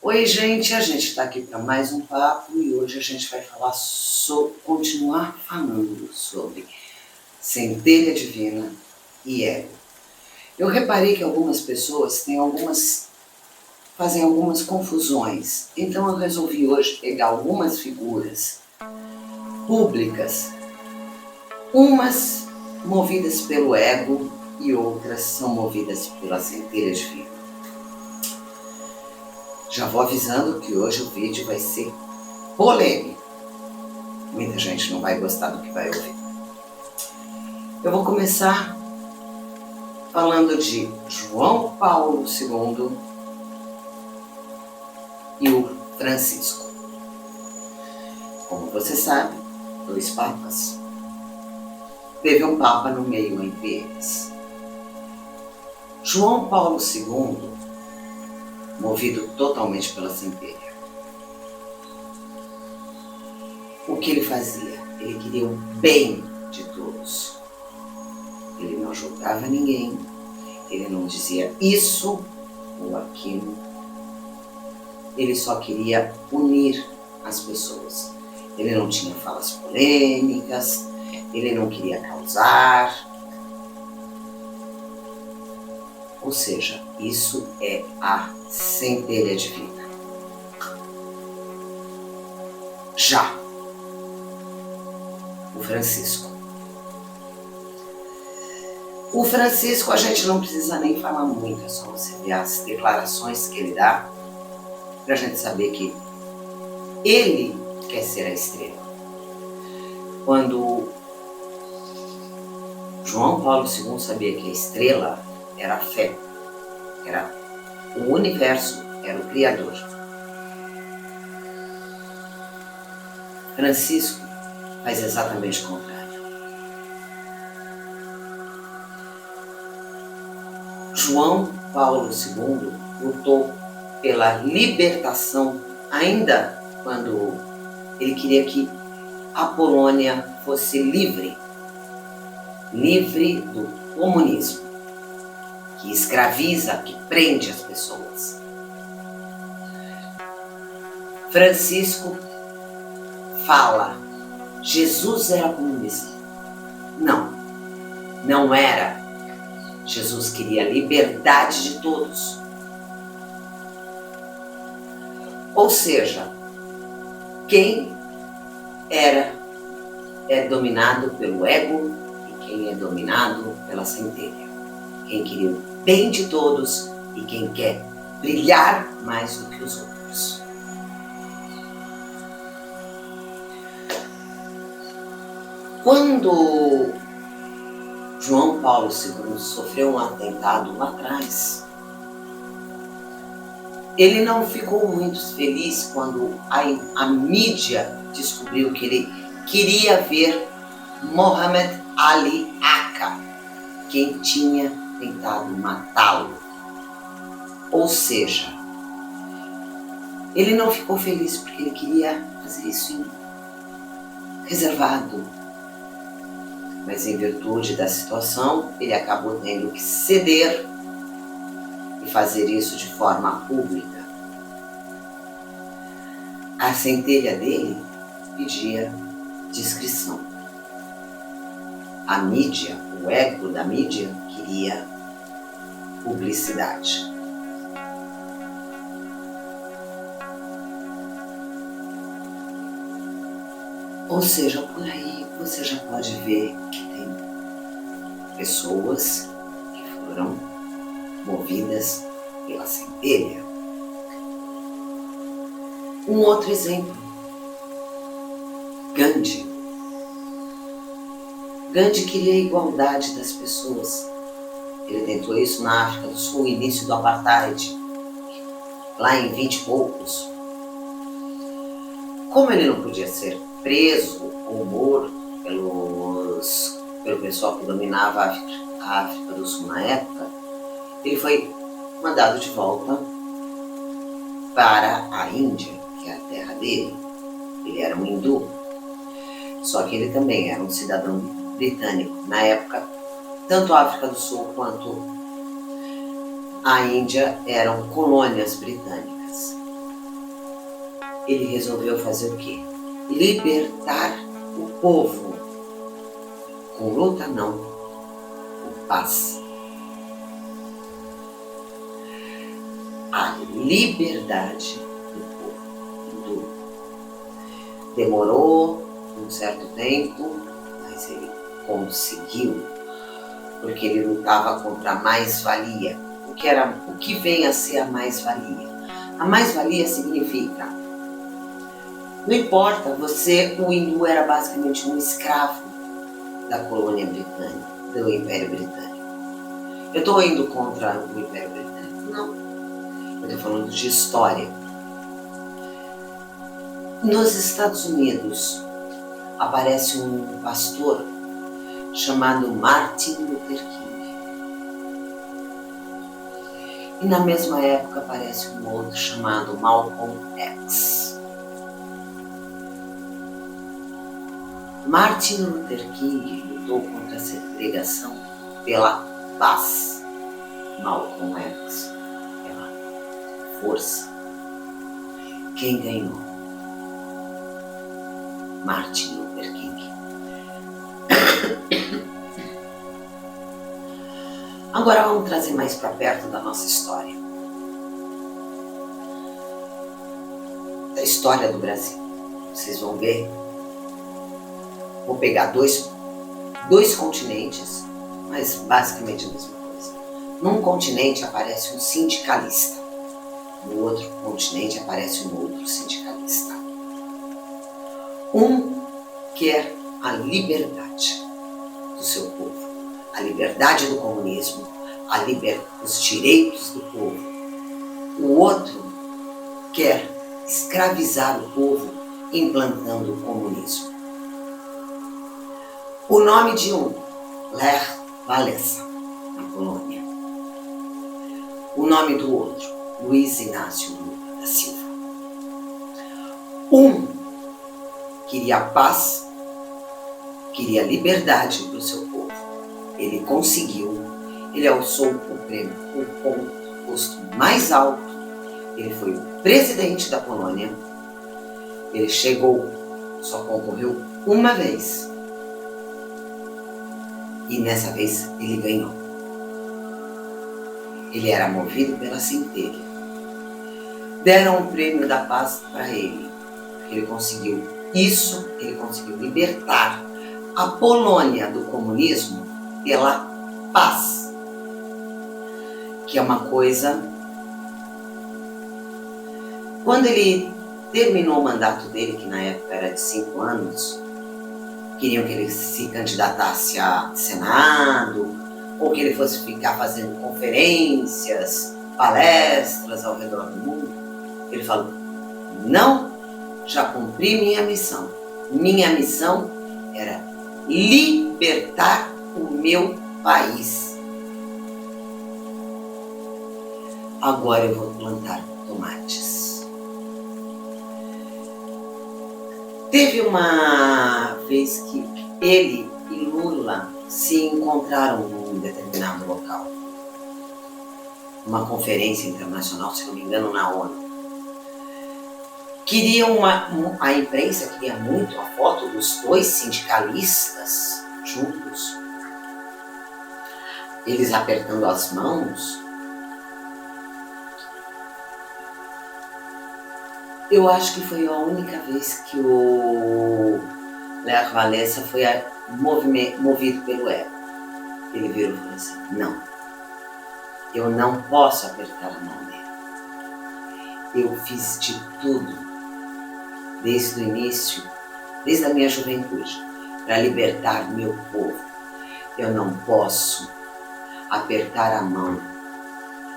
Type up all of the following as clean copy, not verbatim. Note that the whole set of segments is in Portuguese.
Oi, gente, a gente está aqui para mais um papo e hoje a gente vai falar continuar falando sobre centelha divina e ego. Eu reparei que algumas pessoas fazem algumas confusões, então eu resolvi hoje pegar algumas figuras públicas, umas movidas pelo ego e outras são movidas pela centelha divina. Já vou avisando que hoje o vídeo vai ser polêmico. Muita gente não vai gostar do que vai ouvir. Eu vou começar falando de João Paulo II e o Francisco. Como você sabe, 2 papas. Teve um papa no meio entre eles. João Paulo II, movido totalmente pela centelha. O que ele fazia? Ele queria o bem de todos. Ele não julgava ninguém, ele não dizia isso ou aquilo. Ele só queria unir as pessoas. Ele não tinha falas polêmicas, ele não queria causar. Ou seja, isso é a centelha divina. Já o Francisco. O Francisco a gente não precisa nem falar muito, é só você ver as declarações que ele dá para a gente saber que ele quer ser a estrela. Quando João Paulo II sabia que a estrela era a fé, era o universo, era o Criador. Francisco faz exatamente o contrário. João Paulo II lutou pela libertação ainda quando ele queria que a Polônia fosse livre do comunismo, que escraviza, que prende as pessoas. Francisco fala, Jesus era comunista. Não era. Jesus queria a liberdade de todos. Ou seja, quem é dominado pelo ego e quem é dominado pela centelha. Quem queria o bem de todos e quem quer brilhar mais do que os outros. Quando João Paulo II sofreu um atentado lá atrás, ele não ficou muito feliz quando a mídia descobriu que ele queria ver Mohamed Ali Akka, quem tinha tentado matá-lo. Ou seja, ele não ficou feliz porque ele queria fazer isso reservado. Mas em virtude da situação, ele acabou tendo que ceder e fazer isso de forma pública. A centelha dele pedia discrição. A mídia, o ego da mídia, queria publicidade. Ou seja, por aí você já pode ver que tem pessoas que foram movidas pela centelha. Um outro exemplo, Gandhi. Gandhi queria a igualdade das pessoas. Ele tentou isso na África do Sul, início do apartheid, lá em 20 e poucos. Como ele não podia ser preso ou morto pelo pessoal que dominava a África do Sul na época, ele foi mandado de volta para a Índia, que é a terra dele. Ele era um hindu, só que ele também era um cidadão britânico. Na época, tanto a África do Sul quanto a Índia eram colônias britânicas. ele resolveu fazer o quê? Libertar o povo. Com luta não, com paz. A liberdade do povo. Demorou um certo tempo, mas ele conseguiu, porque ele lutava contra a mais-valia. O que vem a ser a mais-valia? A mais-valia significa, não importa, o hindu era basicamente um escravo da colônia britânica, do Império Britânico. Eu estou indo contra o Império Britânico? Não. Eu estou falando de história. Nos Estados Unidos, aparece um pastor chamado Martin Luther King. E na mesma época aparece um outro chamado Malcolm X. Martin Luther King lutou contra a segregação pela paz. Malcolm X pela força. Quem ganhou? Martin Luther King. Agora vamos trazer mais para perto da nossa história. Da história do Brasil. Vocês vão ver. Vou pegar dois continentes, mas basicamente a mesma coisa. Num continente aparece um sindicalista. No outro continente aparece um outro sindicalista. Um quer a liberdade do seu povo. A liberdade do comunismo, os direitos do povo. O outro quer escravizar o povo implantando o comunismo. O nome de um, Lech Walesa, na Polônia. O nome do outro, Luiz Inácio Lula da Silva. Um queria paz, queria liberdade para o seu povo. Ele conseguiu, ele alçou o posto mais alto, ele foi o presidente da Polônia, ele chegou, só concorreu uma vez, e nessa vez ele ganhou. Ele era movido pela centelha. Deram o prêmio da paz para ele, porque ele conseguiu isso, ele conseguiu libertar a Polônia do comunismo pela paz, que é uma coisa. Quando ele terminou o mandato dele, que na época era de 5 anos, queriam que ele se candidatasse a Senado, ou que ele fosse ficar fazendo conferências, palestras ao redor do mundo. Ele falou: não, já cumpri minha missão. Minha missão era libertar o meu país. Agora eu vou plantar tomates. Teve uma vez que ele e Lula se encontraram num determinado local. Uma conferência internacional, se não me engano, na ONU. A imprensa queria muito a foto dos dois sindicalistas juntos, eles apertando as mãos. Eu acho que foi a única vez que o Lech Walesa foi movido pelo ego. Ele virou e falou assim: não, eu não posso apertar a mão dele. Eu fiz de tudo, desde o início, desde a minha juventude, para libertar meu povo. Eu não posso apertar a mão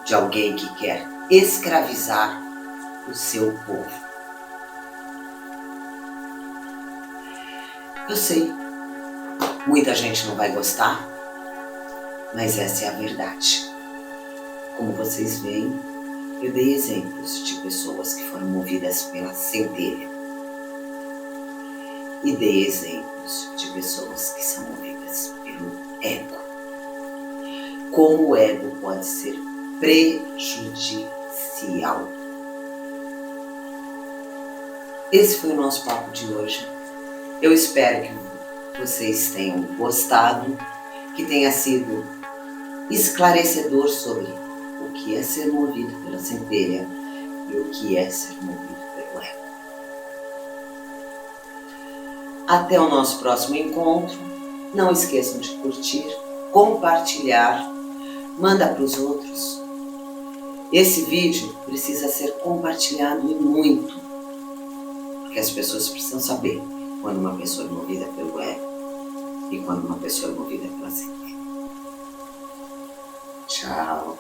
de alguém que quer escravizar o seu povo. Eu sei, muita gente não vai gostar, mas essa é a verdade. Como vocês veem, eu dei exemplos de pessoas que foram movidas pela centelha. E dei exemplos de pessoas que são movidas pelo ego. Como o ego pode ser prejudicial. Esse foi o nosso papo de hoje. Eu espero que vocês tenham gostado, que tenha sido esclarecedor sobre o que é ser movido pela centelha e o que é ser movido pelo ego. Até o nosso próximo encontro. Não esqueçam de curtir, compartilhar, manda para os outros. Esse vídeo precisa ser compartilhado e muito, porque as pessoas precisam saber quando uma pessoa é movida pelo ego e quando uma pessoa é movida pela centelha. Tchau.